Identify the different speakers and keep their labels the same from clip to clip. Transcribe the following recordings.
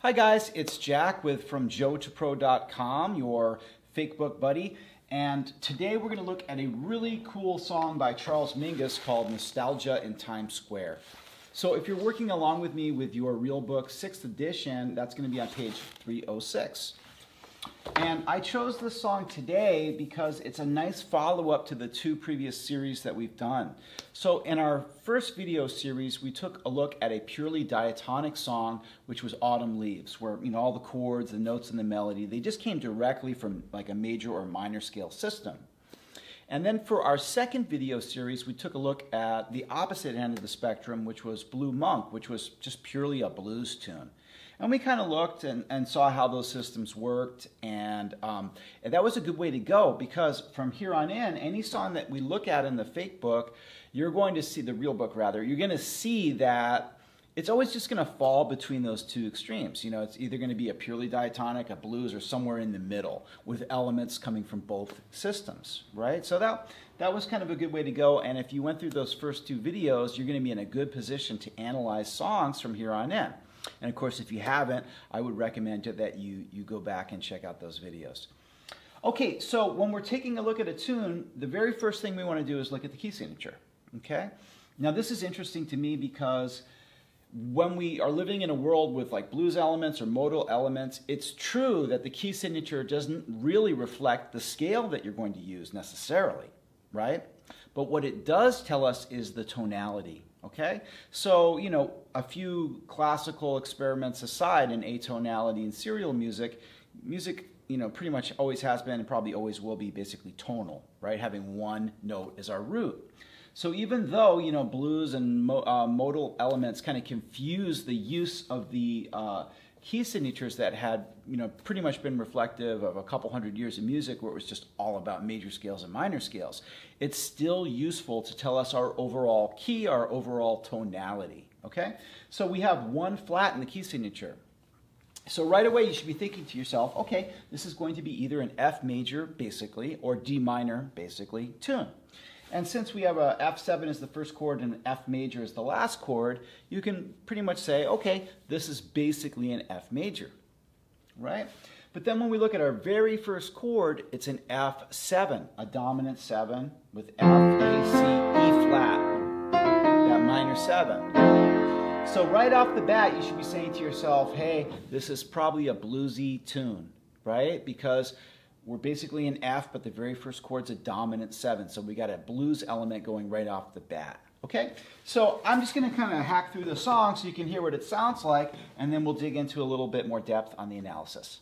Speaker 1: Hi guys, it's Jack from JoeToPro.com, your fake book buddy, and today we're going to look at a really cool song by Charles Mingus called Nostalgia in Times Square. So if you're working along with me with your real book 6th edition, that's going to be on page 306. And I chose this song today because it's a nice follow-up to the two previous series that we've done. So in our first video series, we took a look at a purely diatonic song, which was Autumn Leaves, where all the chords, the notes, and the melody, they just came directly from like a major or minor scale system. And then for our second video series, we took a look at the opposite end of the spectrum, which was Blue Monk, which was just purely a blues tune. And we kind of looked and saw how those systems worked, and that was a good way to go, because from here on in, any song that we look at in the fake book, you're going to see, the real book rather, you're going to see that it's always just going to fall between those two extremes. You know, it's either going to be a purely diatonic, a blues, or somewhere in the middle with elements coming from both systems, right? So that was kind of a good way to go, and if you went through those first two videos, you're going to be in a good position to analyze songs from here on in. And of course, if you haven't, I would recommend that you go back and check out those videos. Okay, so when we're taking a look at a tune, the very first thing we want to do is look at the key signature, okay? Now this is interesting to me because when we are living in a world with like blues elements or modal elements, it's true that the key signature doesn't really reflect the scale that you're going to use necessarily, right? But what it does tell us is the tonality. Okay, so a few classical experiments aside in atonality and serial music, pretty much always has been and probably always will be basically tonal, right? Having one note as our root. So even though blues and modal elements kind of confuse the use of the key signatures that had pretty much been reflective of a couple hundred years of music where it was just all about major scales and minor scales, it's still useful to tell us our overall key, our overall tonality, okay? So we have one flat in the key signature. So right away you should be thinking to yourself, okay, this is going to be either an F major, basically, or D minor, basically, tune. And since we have a F7 as the first chord and an F major as the last chord, you can pretty much say, okay, this is basically an F major, right? But then when we look at our very first chord, it's an F7, a dominant 7 with F, A, C, E flat, that minor 7. So right off the bat, you should be saying to yourself, hey, this is probably a bluesy tune, right? Because we're basically in F, but the very first chord's a dominant 7, so we got a blues element going right off the bat. Okay, so I'm just going to kind of hack through the song so you can hear what it sounds like, and then we'll dig into a little bit more depth on the analysis.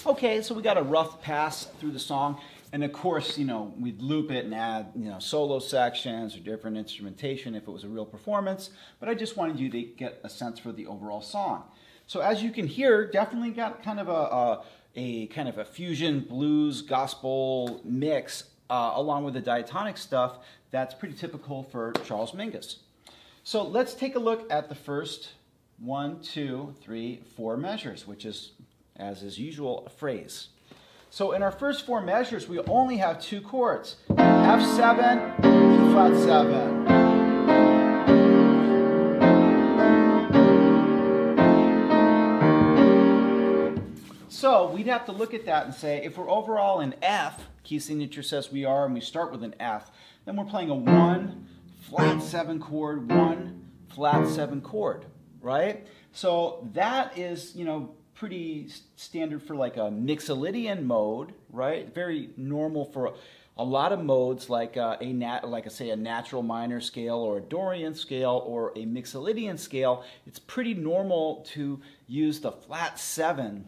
Speaker 1: Okay, so we got a rough pass through the song, and of course, we'd loop it and add, solo sections or different instrumentation if it was a real performance, but I just wanted you to get a sense for the overall song. So as you can hear, definitely got kind of a fusion blues gospel mix along with the diatonic stuff that's pretty typical for Charles Mingus. So let's take a look at the first 1, 2, 3, 4 measures, which is, as is usual, a phrase. So in our first 4 measures, we only have 2 chords, F7, E flat 7. So we'd have to look at that and say, if we're overall in F, key signature says we are, and we start with an F, then we're playing a 1, flat 7 chord, 1, flat 7 chord, right? So that is, pretty standard for like a Mixolydian mode, right? Very normal for a lot of modes, like say a natural minor scale or a Dorian scale or a Mixolydian scale. It's pretty normal to use the flat 7,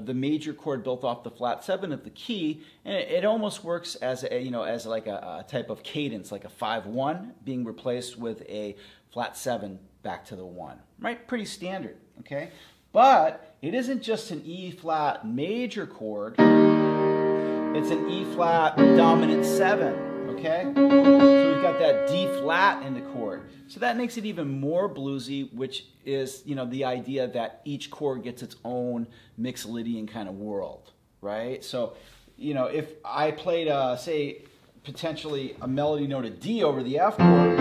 Speaker 1: the major chord built off the flat 7 of the key, and it almost works as as like a type of cadence, like a 5-1 being replaced with a flat 7 back to the 1, right? Pretty standard, okay? But it isn't just an E flat major chord, it's an E flat dominant 7, okay? So we've got that D flat in the chord. So that makes it even more bluesy, which is, you know, the idea that each chord gets its own Mixolydian kind of world, right? So, you know, if I played, say, potentially a melody note of D over the F chord,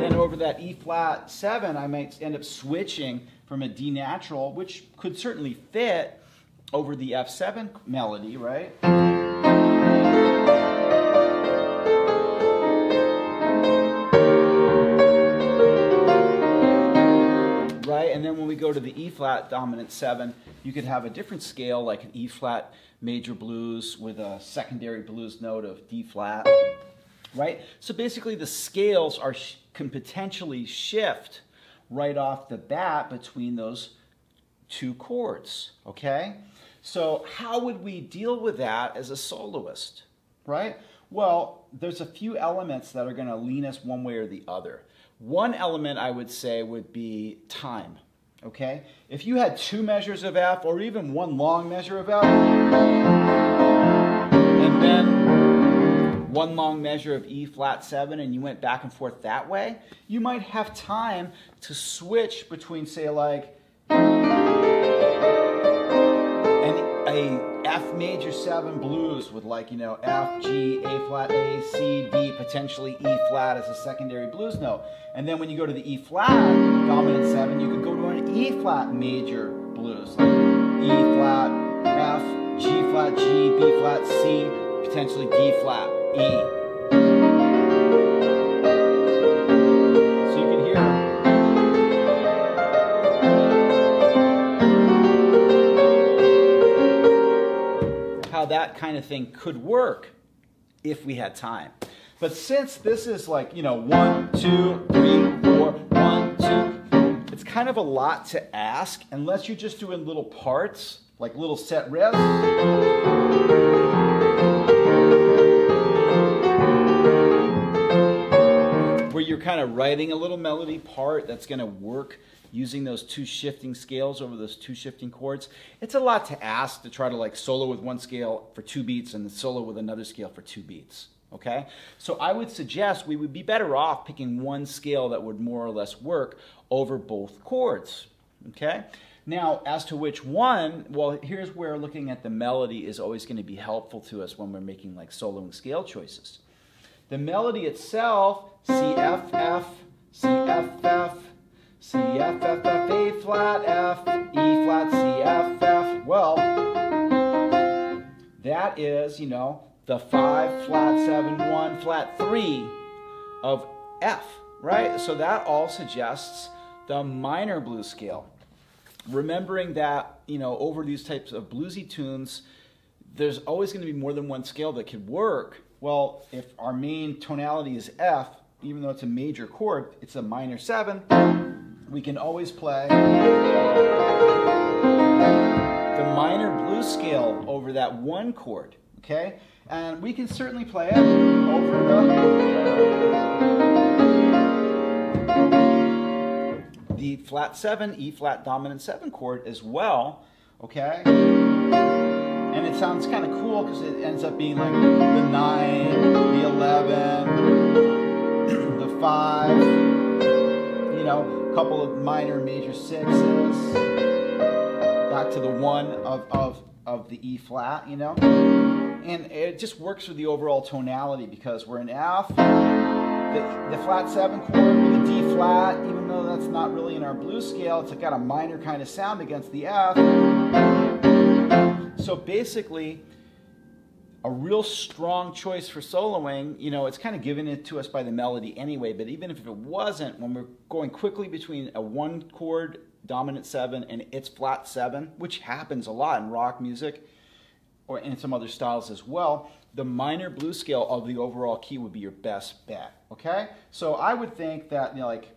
Speaker 1: then over that E flat 7, I might end up switching from a D natural, which could certainly fit over the F7 melody, right? And then when we go to the E flat dominant 7, you could have a different scale, like an E flat major blues with a secondary blues note of D flat, right? So basically the scales can potentially shift right off the bat between those two chords, okay? So how would we deal with that as a soloist, right? Well, there's a few elements that are going to lean us one way or the other. One element I would say would be time, okay? If you had 2 measures of F or even 1 long measure of F and then 1 long measure of E flat 7 and you went back and forth that way, you might have time to switch between, say, like a F major 7 blues with, like, you know, F, G, A flat, A, C, D, potentially E flat as a secondary blues note. And then when you go to the E flat dominant 7, you could go to an E flat major blues, like E flat, F, G flat, G, B flat, C, potentially D flat, E. So you can hear how that kind of thing could work if we had time. But since this is like, you know, 1, 2, 3, 4, 1, 2, it's kind of a lot to ask unless you're just doing little parts, like little set riffs. Where you're kind of writing a little melody part that's going to work using those 2 shifting scales over those 2 shifting chords. It's a lot to ask to try to like solo with 1 scale for 2 beats and then solo with another scale for 2 beats. Okay? So I would suggest we would be better off picking 1 scale that would more or less work over both chords. Okay? Now, as to which one, well, here's where looking at the melody is always going to be helpful to us when we're making like soloing scale choices. The melody itself, C, F, F, C, F, F, C, F, F, F, A flat, F, E flat, C, F, F. Well, that is, you know, the 5 flat 7 1 flat 3 of F, right? So that all suggests the minor blues scale. Remembering that, you know, over these types of bluesy tunes, there's always going to be more than 1 scale that could work. Well, if our main tonality is F, even though it's a major chord, it's a minor 7, we can always play the minor blues scale over that 1 chord, okay? And we can certainly play it over the flat 7, E flat dominant 7 chord as well, okay? And it sounds kind of cool because it ends up being like the 9, the 11, the 5, you know, a couple of minor major 6s, back to the 1 of the E flat, you know. And it just works with the overall tonality because we're in F, the flat 7 chord with a D flat, even though that's not really in our blues scale, it's got a minor kind of sound against the F. So basically, a real strong choice for soloing, you know, it's kind of given it to us by the melody anyway, but even if it wasn't, when we're going quickly between a 1 chord dominant 7 and its flat 7, which happens a lot in rock music, or in some other styles as well, the minor blues scale of the overall key would be your best bet, okay? So I would think that, you know, like,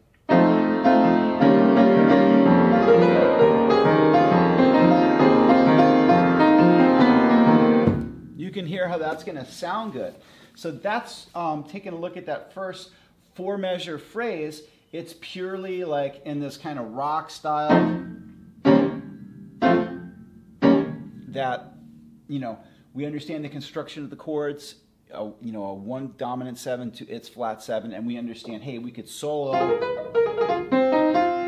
Speaker 1: you can hear how that's going to sound good. So that's taking a look at that first 4-measure phrase. It's purely like in this kind of rock style that, you know, we understand the construction of the chords, you know, a 1 dominant 7 to its flat 7, and we understand, hey, we could solo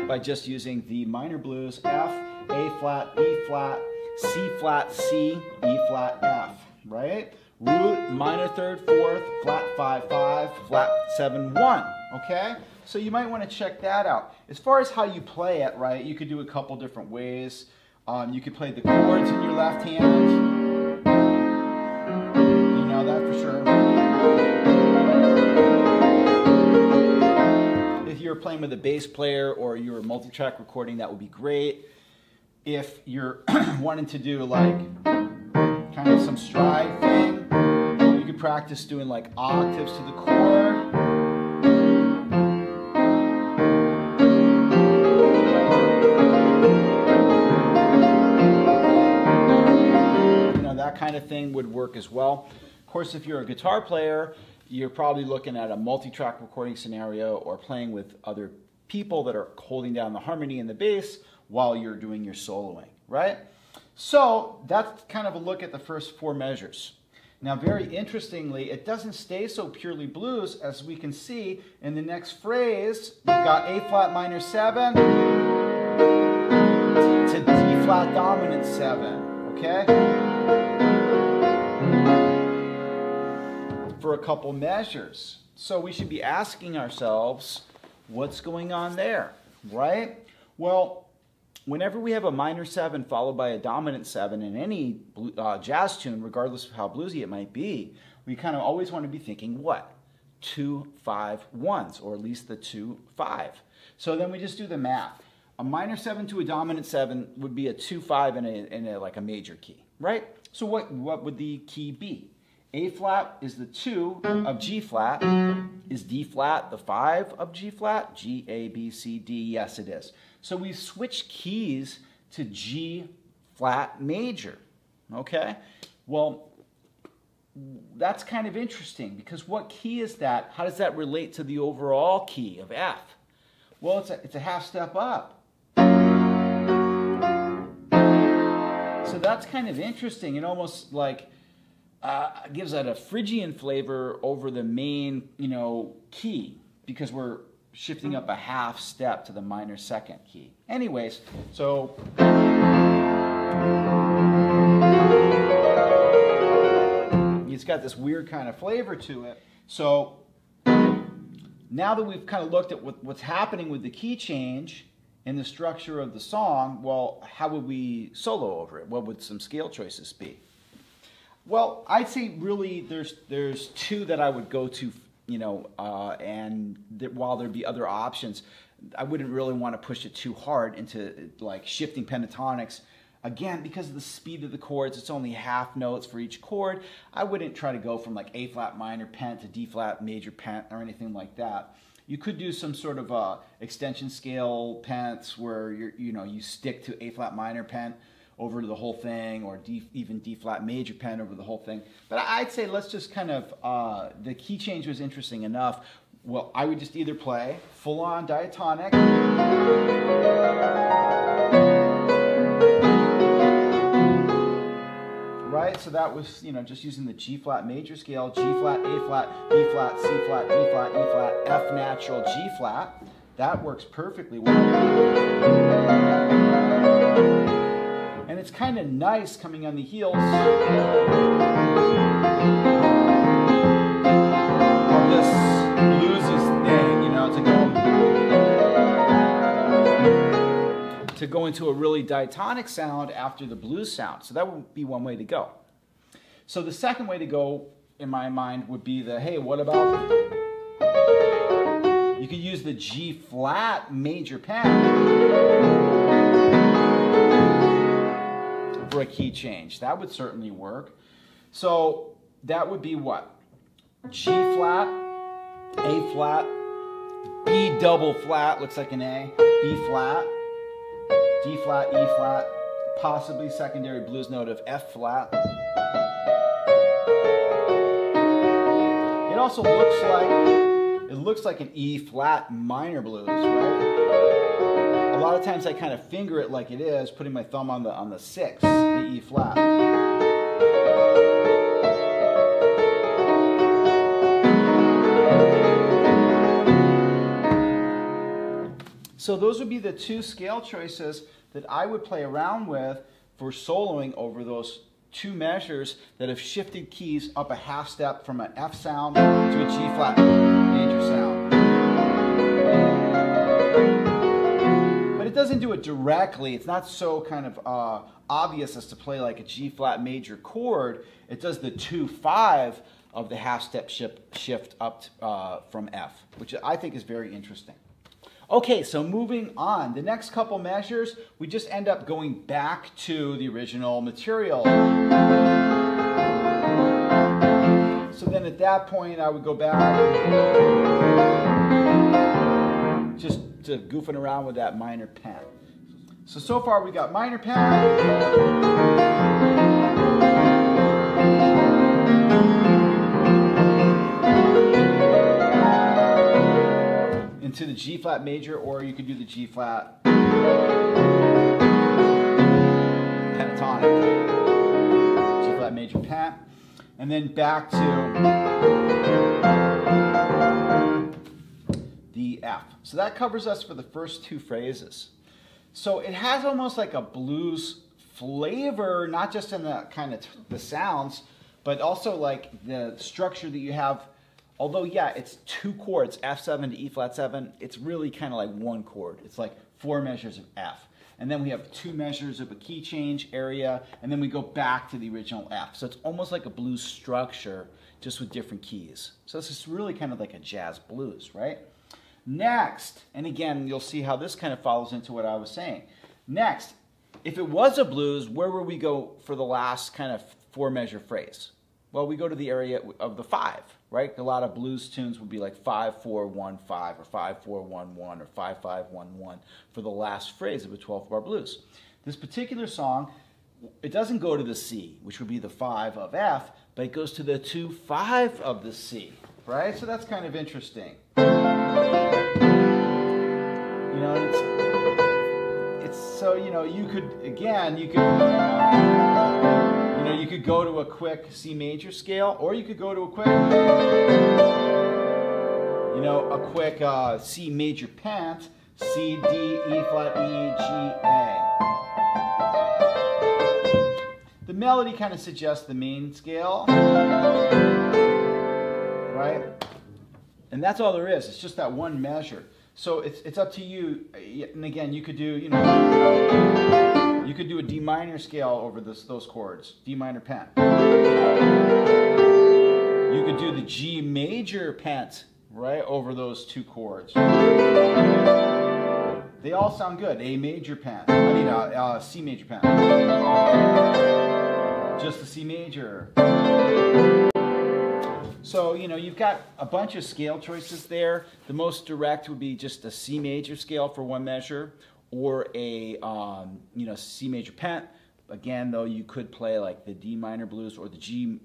Speaker 1: by just using the minor blues, F, A flat, B flat, C flat, C, E flat, F, right? Root, minor 3rd, 4th, flat 5, 5, flat 7, 1, okay? So you might want to check that out. As far as how you play it, right, you could do a couple different ways. You could play the chords in your left hand. You know that for sure. If you're playing with a bass player or you're a multi-track recording, that would be great. If you're wanting to do like kind of some stride thing, you could practice doing like octaves to the chord. That kind of thing would work as well. Of course, if you're a guitar player, you're probably looking at a multi-track recording scenario or playing with other people that are holding down the harmony and the bass while you're doing your soloing, right? So that's kind of a look at the first 4 measures. Now, very interestingly, it doesn't stay so purely blues, as we can see in the next phrase. We've got A flat minor 7 to D flat dominant 7, okay? For a couple measures. So we should be asking ourselves, what's going on there, right? Well, whenever we have a minor 7 followed by a dominant 7 in any jazz tune, regardless of how bluesy it might be, we kind of always want to be thinking what? 2, 5, 1s, or at least the 2, 5. So then we just do the math. A minor 7 to a dominant 7 would be a 2, 5 in a like a major key, right? So what would the key be? A flat is the 2 of G flat. Is D flat the 5 of G flat? G, A, B, C, D. Yes, it is. So we switch keys to G flat major. Okay? Well, that's kind of interesting because what key is that? How does that relate to the overall key of F? Well, it's a half step up. So that's kind of interesting. It almost like gives that a Phrygian flavor over the main, you know, key, because we're shifting up a half step to the minor 2nd key. Anyways, so it's got this weird kind of flavor to it. So now that we've kind of looked at what's happening with the key change and the structure of the song, well, how would we solo over it? What would some scale choices be? Well, I'd say really there's 2 that I would go to, you know, and while there'd be other options, I wouldn't really want to push it too hard into like shifting pentatonics. Again, because of the speed of the chords, it's only half notes for each chord. I wouldn't try to go from like A flat minor pent to D flat major pent or anything like that. You could do some sort of extension scale pents where you stick to A flat minor pent over the whole thing, or even D flat major pent over the whole thing. But I'd say let's just kind of, the key change was interesting enough. Well, I would just either play full on diatonic, right? So that was, just using the G flat major scale, G flat, A flat, B flat, C flat, D flat, E flat, F natural, G flat. That works perfectly well. And it's kind of nice coming on the heels of this bluesy thing, to go into a really diatonic sound after the blues sound. So that would be one way to go. So the second way to go, in my mind, would be hey, what about, you could use the G flat major pen for a key change. That would certainly work. So that would be what? G flat, A flat, B double flat, looks like an A, B flat, D flat, E flat, possibly secondary blues note of F flat. It also looks like it looks like an E flat minor blues, right? A lot of times I kind of finger it like it is, putting my thumb on the 6, the E flat. So those would be the two scale choices that I would play around with for soloing over those two measures that have shifted keys up a half step from an F sound to a G flat major sound. But it doesn't do it directly. It's not so kind of obvious as to play like a G flat major chord. It does the 2-5 of the half step shift up from F, which I think is very interesting. Okay, so moving on, the next couple measures, we just end up going back to the original material. So then at that point, I would go back just to goofing around with that minor pen. So far we got minor pen, into the G flat major, or you could do the G flat pentatonic, G flat major pent, and then back to the F. So that covers us for the first two phrases. So it has almost like a blues flavor, not just in the kind of the sounds, but also like the structure that you have. Although, yeah, it's two chords, F7 to E flat 7, it's really kind of like one chord. It's like 4 measures of F. And then we have 2 measures of a key change area, and then we go back to the original F. So it's almost like a blues structure, just with different keys. So this is really kind of like a jazz blues, right? Next, and again, you'll see how this kind of follows into what I was saying. Next, if it was a blues, where would we go for the last kind of 4 measure phrase? Well, we go to the area of the 5, right? A lot of blues tunes would be like 5-4-1-5 or 5-4-1-1 or 5-5-1-1 for the last phrase of a 12-bar blues. This particular song, it doesn't go to the C, which would be the 5 of F, but it goes to the 2-5 of the C, right? So that's kind of interesting. You know, it's so, you know, you could, again, you could go to a quick C major scale, or you could go to a quick, C major pent, C, D, E flat, E, G, A. The melody kind of suggests the main scale, right? And that's all there is. It's just that one measure. So it's up to you. And again, you could do, you could do a D minor scale over those chords, D minor pent. You could do the G major pent, right, over those 2 chords. They all sound good. A major pent. C major pent. Just the C major. So, you've got a bunch of scale choices there. The most direct would be just a C major scale for one measure, or a C major pent. Again, though, you could play like the D minor blues or the G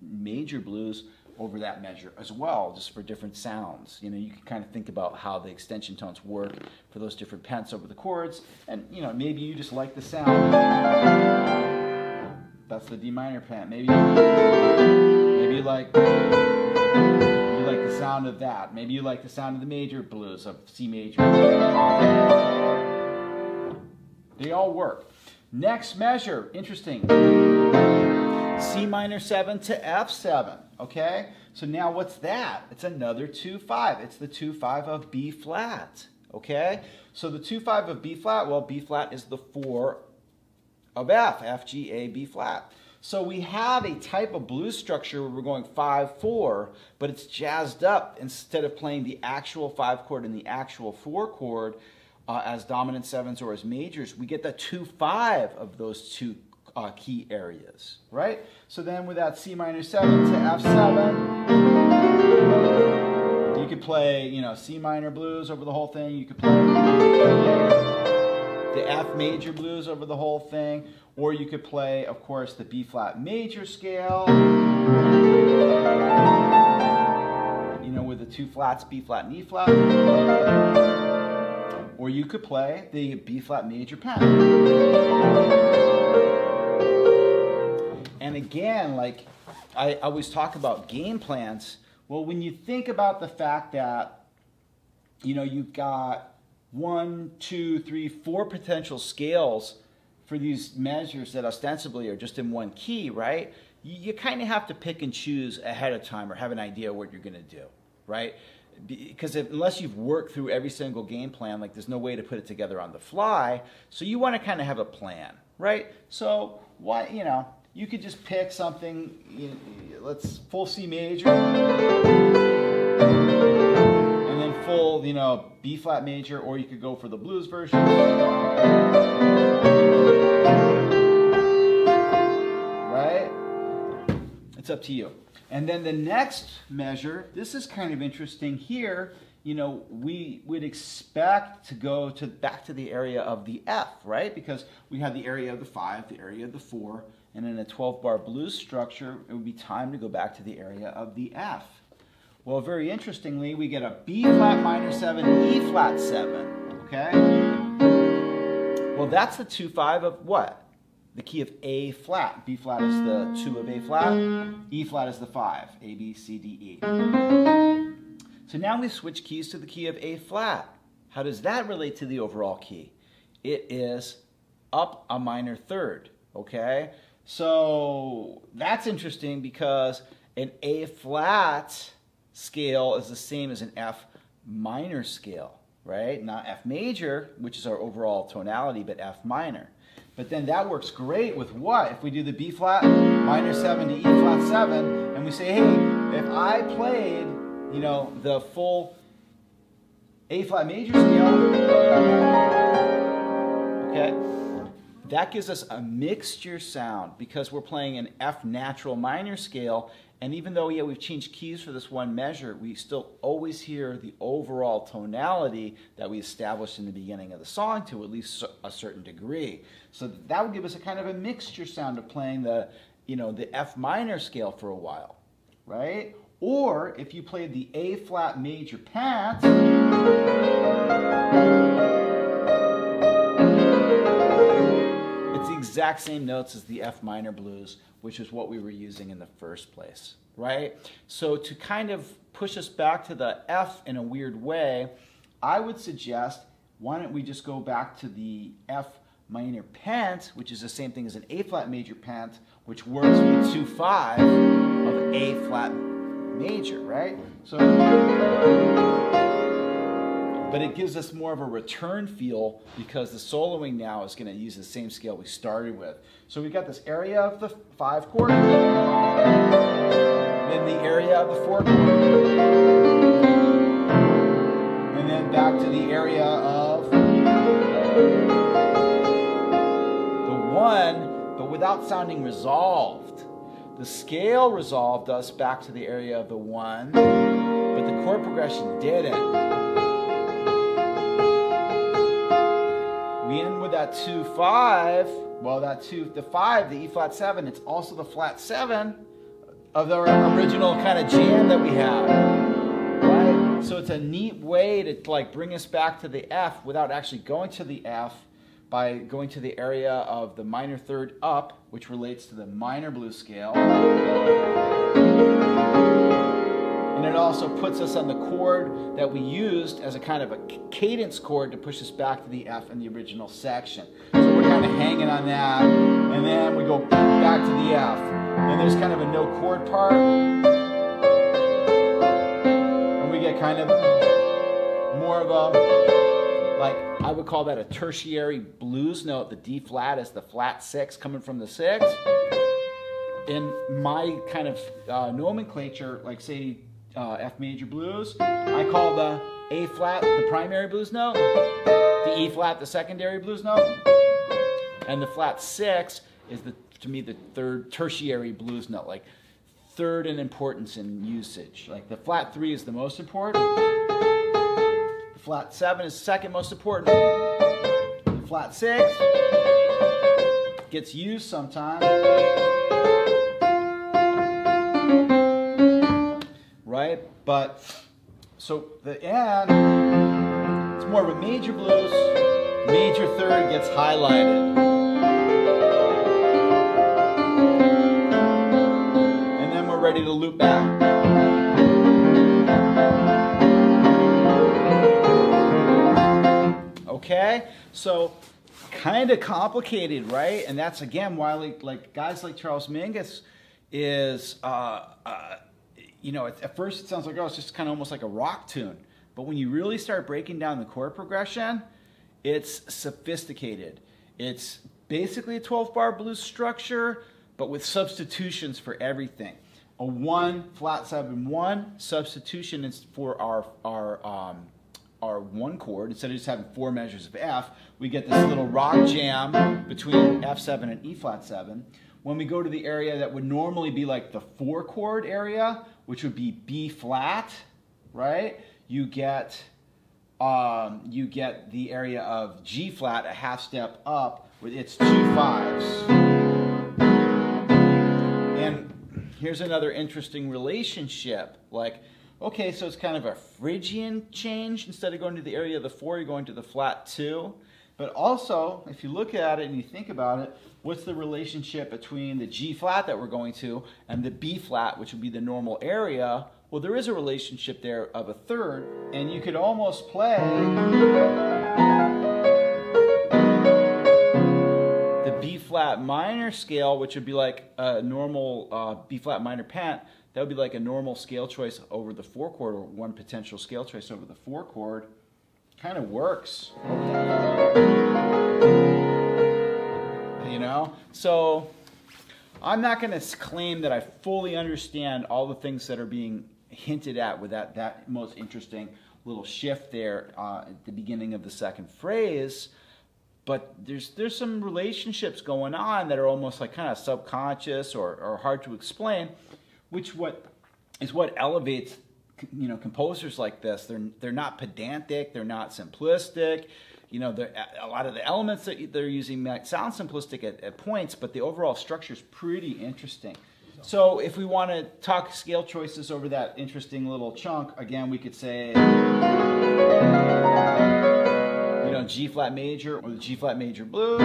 Speaker 1: major blues over that measure as well, just for different sounds. You can kind of think about how the extension tones work for those different pents over the chords, and maybe you just like the sound. That's the D minor pent. Maybe you like the sound of that. Maybe you like the sound of the major blues of C major. They all work. Next measure, interesting. C minor 7 to F7, okay? So now what's that? It's another 2-5. It's the 2-5 of B flat, okay? So the 2-5 of B flat, well, B flat is the 4 of F, F, G, A, B flat. So we have a type of blues structure where we're going 5-4, but it's jazzed up. Instead of playing the actual 5 chord and the actual 4 chord as dominant 7s or as majors, we get the 2-5 of those 2 key areas, right? So then with that C minor 7 to F7, you could play, C minor blues over the whole thing. You could play the F major blues over the whole thing, or you could play, of course, the B flat major scale, with the two flats, B flat and E flat. Or you could play the B flat major pen. And again, like I always talk about game plans. Well, when you think about the fact that, you know, you've got 1, 2, 3, 4 potential scales for these measures that ostensibly are just in one key, right? You kind of have to pick and choose ahead of time or have an idea what you're going to do, right? Because unless you've worked through every single game plan, like there's no way to put it together on the fly. So you want to kind of have a plan, right? So why, you know, you could just pick something, you know, let's full C major, and then full, you know, B flat major, or you could go for the blues version. Right? It's up to you. And then the next measure, this is kind of interesting here. You know, we would expect to go back to the area of the F, right? Because we have the area of the 5, the area of the 4, and in a 12-bar blues structure, it would be time to go back to the area of the F. Well, very interestingly, we get a B flat minor 7, E flat 7, okay? Well, that's the 2-5 of what? The key of A flat. B flat is the 2 of A flat. E flat is the 5. A, B, C, D, E. So now we switch keys to the key of A flat. How does that relate to the overall key? It is up a minor third, okay? So that's interesting because an A flat scale is the same as an F minor scale, right? Not F major, which is our overall tonality, but F minor. But then that works great with what? If we do the B flat minor 7 to E flat 7, and we say, hey, if I played, you know, the full A flat major scale, okay, that gives us a mixture sound because we're playing an F natural minor scale. And even though, yeah, we've changed keys for this one measure, we still always hear the overall tonality that we established in the beginning of the song to at least a certain degree. So that would give us a kind of a mixture sound of playing the, you know, the F minor scale for a while, right? Or if you played the A flat major pent, it's the exact same notes as the F minor blues, which is what we were using in the first place, right? So to kind of push us back to the F in a weird way, I would suggest, why don't we just go back to the F minor pent, which is the same thing as an A flat major pent, which works with the 2-5 of A flat major, right? So, but it gives us more of a return feel because the soloing now is going to use the same scale we started with. So we've got this area of the 5 chord, then the area of the 4 chord, and then back to the area of the 1, but without sounding resolved. The scale resolved us back to the area of the 1, but the chord progression didn't. We end with that 2-5. Well, the 5, the E flat 7, it's also the flat 7 of the original kind of jam that we have, right? So it's a neat way to like bring us back to the F without actually going to the F by going to the area of the minor third up, which relates to the minor blues scale. And it also puts us on the chord that we used as a kind of a cadence chord to push us back to the F in the original section. So we're kind of hanging on that, and then we go back to the F. And there's kind of a no chord part. And we get kind of more of a, like, I would call that a tertiary blues note. The D flat is the flat 6 coming from the 6. In my kind of nomenclature, like say, F major blues, I call the A flat the primary blues note, the E flat the secondary blues note, and the flat 6 is to me the third tertiary blues note, like third in importance in usage. Like the flat 3 is the most important, the flat 7 is second most important, the flat 6 gets used sometimes. Right? But So the end, it's more of a major blues. Major third gets highlighted. And then we're ready to loop back. Okay, so kind of complicated, right? And that's again why like guys like Charles Mingus is, you know, at first it sounds like, oh, it's just kind of almost like a rock tune. But when you really start breaking down the chord progression, it's sophisticated. It's basically a 12-bar blues structure, but with substitutions for everything. A 1, flat 7, 1 substitution is for our 1 chord. Instead of just having 4 measures of F, we get this little rock jam between F7 and E flat 7. When we go to the area that would normally be like the 4 chord area, which would be B flat, right? You get the area of G flat, a half step up, with its 2 5s. And here's another interesting relationship. Like, okay, so it's kind of a Phrygian change. Instead of going to the area of the 4, you're going to the flat 2. But also, if you look at it and you think about it, what's the relationship between the G flat that we're going to and the B flat, which would be the normal area? Well, there is a relationship there of a third, and you could almost play the B flat minor scale, which would be like a normal B flat minor pent. That would be like a normal scale choice over the 4 chord, or one potential scale choice over the 4 chord. Kind of works. You know? So I'm not going to claim that I fully understand all the things that are being hinted at with that most interesting little shift there at the beginning of the second phrase. But there's some relationships going on that are almost like kind of subconscious or hard to explain, which is what elevates, you know, composers like this. They're not pedantic, they're not simplistic. You know, a lot of the elements that they're using might sound simplistic at points, but the overall structure is pretty interesting. So if we want to talk scale choices over that interesting little chunk, again, we could say, you know, G flat major or the G flat major blues.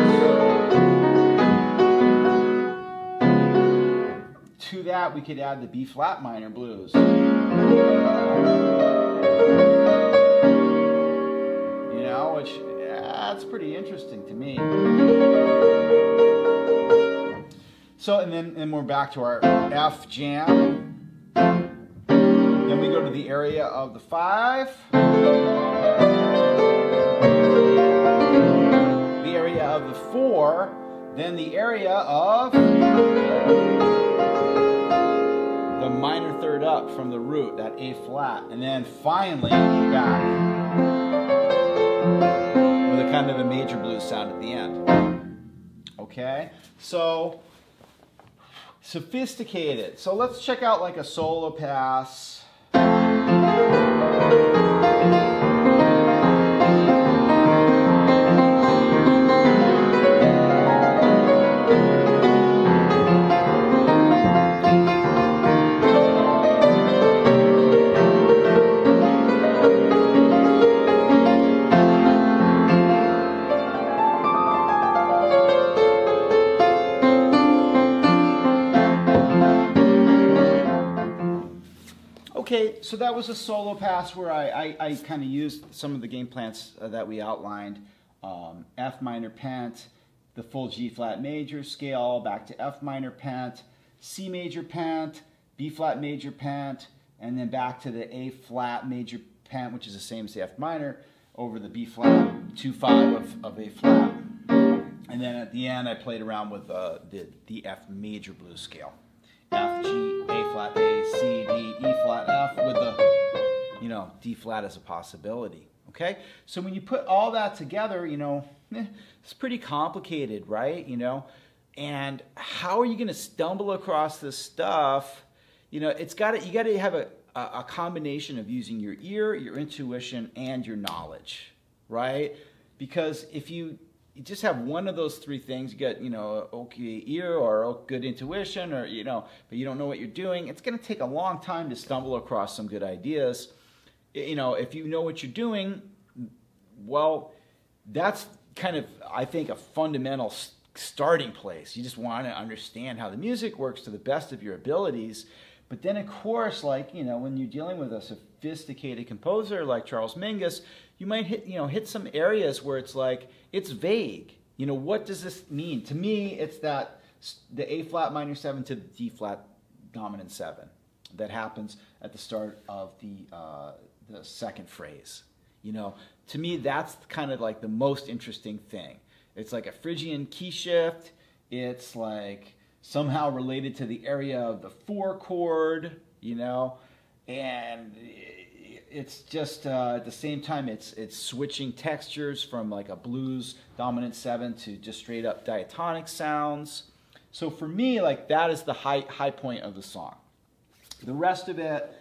Speaker 1: To that, we could add the B flat minor blues. You know, which, that's pretty interesting to me. So, and then we're back to our F jam. Then we go to the area of the 5. The area of the 4. Then the area of the minor third up from the root, that A flat. And then finally, back with a kind of a major blues sound at the end. Okay? So, sophisticated. So let's check out like a solo pass. Okay, so that was a solo pass where I kind of used some of the game plans that we outlined. F minor pent, the full G flat major scale, back to F minor pent, C major pent, B flat major pent, and then back to the A flat major pent, which is the same as the F minor, over the B flat, 2/5 of A flat. And then at the end I played around with the F major blues scale. F, G, A flat, A, C, D, E flat, F, with the, you know, D flat as a possibility. Okay? So when you put all that together, you know, it's pretty complicated, right? You know? And how are you going to stumble across this stuff? You know, you got to have a combination of using your ear, your intuition, and your knowledge, right? Because if you just have one of those 3 things, you get, you know, okay ear or good intuition, or, you know, but you don't know what you're doing, it's going to take a long time to stumble across some good ideas. you know, if you know what you're doing, well, that's kind of, I think, a fundamental starting place. You just want to understand how the music works to the best of your abilities. But then, of course, like, you know, when you're dealing with a sophisticated composer like Charles Mingus, you might hit some areas where it's like, it's vague. You know, what does this mean? To me, it's that the A flat minor 7 to the D flat dominant 7 that happens at the start of the second phrase. You know, to me, that's kind of like the most interesting thing. It's like a Phrygian key shift. It's like somehow related to the area of the 4 chord, you know, and it's just at the same time it's switching textures from like a blues dominant 7 to just straight up diatonic sounds. So for me, like, that is the high point of the song. The rest of it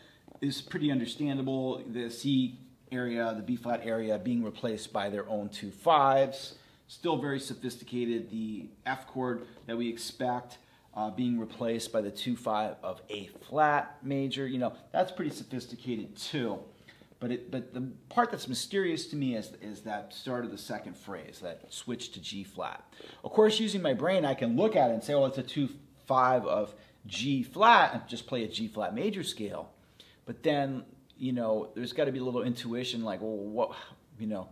Speaker 1: is pretty understandable. The C area, the B flat area being replaced by their own 2 5s. Still very sophisticated. The F chord that we expect being replaced by the 2 5 of A flat major. You know, that's pretty sophisticated too. But the part that's mysterious to me is that start of the second phrase, that switch to G flat. Of course, using my brain, I can look at it and say, well, it's a 2 5 of G flat, and just play a G flat major scale. But then, you know, there's got to be a little intuition, like, well, what, you know,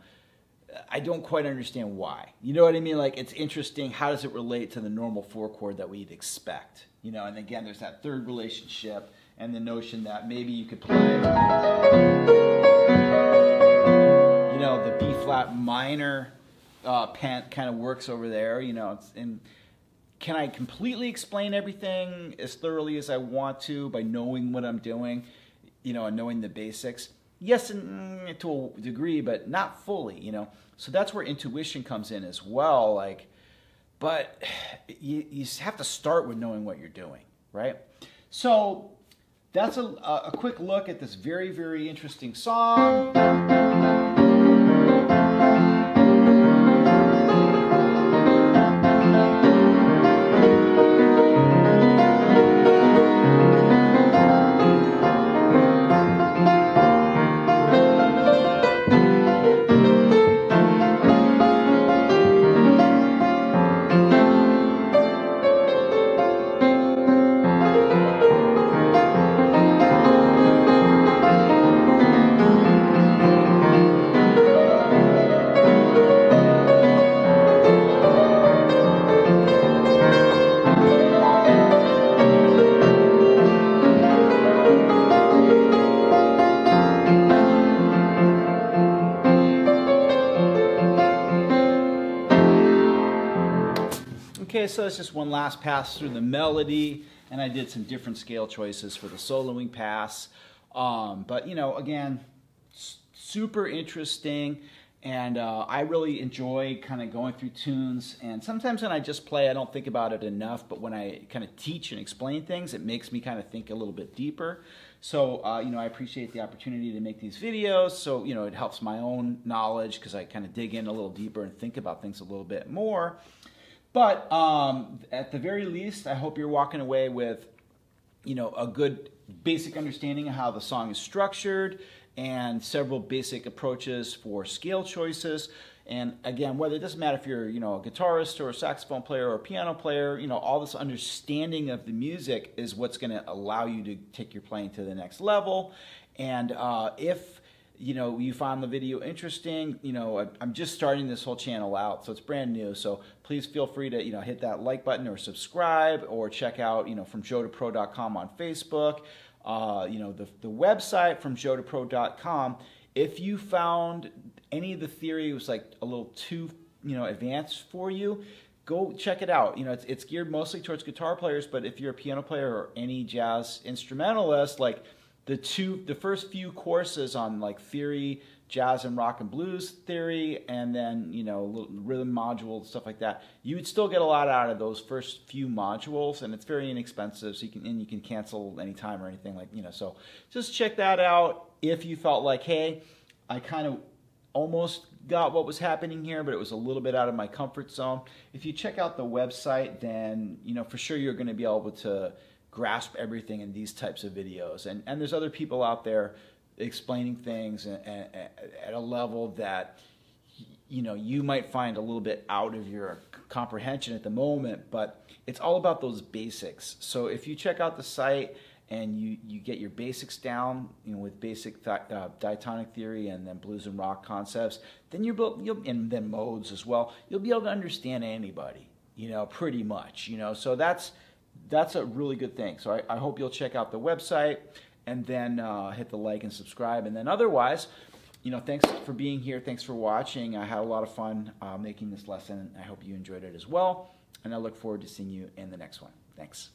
Speaker 1: I don't quite understand why. You know what I mean? Like, it's interesting. How does it relate to the normal 4 chord that we'd expect? You know, and again, there's that third relationship and the notion that maybe you could play, you know, the B flat minor pent kind of works over there. You know, and can I completely explain everything as thoroughly as I want to by knowing what I'm doing, you know, and knowing the basics? Yes, and to a degree, but not fully, you know. So that's where intuition comes in as well. Like, but you have to start with knowing what you're doing, right? So that's a quick look at this very, very interesting song. Okay, so it's just one last pass through the melody, and I did some different scale choices for the soloing pass. But, you know, again, super interesting, and I really enjoy kind of going through tunes. And sometimes when I just play, I don't think about it enough, but when I kind of teach and explain things, it makes me kind of think a little bit deeper. So, you know, I appreciate the opportunity to make these videos. So, you know, it helps my own knowledge because I kind of dig in a little deeper and think about things a little bit more. But at the very least, I hope you're walking away with, you know, a good basic understanding of how the song is structured and several basic approaches for scale choices. And again, whether it doesn't matter if you're, you know, a guitarist or a saxophone player or a piano player, you know, all this understanding of the music is what's going to allow you to take your playing to the next level. And if you know, you found the video interesting, you know, I'm just starting this whole channel out, so it's brand new. So please feel free to, you know, hit that like button or subscribe, or check out, you know, FromJoeToPro.com on Facebook, you know, the website FromJoeToPro.com. If you found any of the theory was like a little too, you know, advanced for you, go check it out. You know, it's geared mostly towards guitar players, but if you're a piano player or any jazz instrumentalist, like, the first few courses on like theory, jazz and rock and blues theory, and then, you know, little rhythm modules, stuff like that, you would still get a lot out of those first few modules, and it's very inexpensive, so you can cancel anytime or anything, like, you know. So just check that out if you felt like, hey, I kind of almost got what was happening here, but it was a little bit out of my comfort zone. If you check out the website, then, you know, for sure you're going to be able to grasp everything in these types of videos. And there's other people out there explaining things at a level that you might find a little bit out of your comprehension at the moment, but it's all about those basics. So if you check out the site and you get your basics down, with basic diatonic theory and then blues and rock concepts, then and then modes as well, you'll be able to understand anybody, pretty much, So that's a really good thing. So I hope you'll check out the website and then hit the like and subscribe. And then otherwise, thanks for being here. Thanks for watching. I had a lot of fun making this lesson. I hope you enjoyed it as well. And I look forward to seeing you in the next one. Thanks.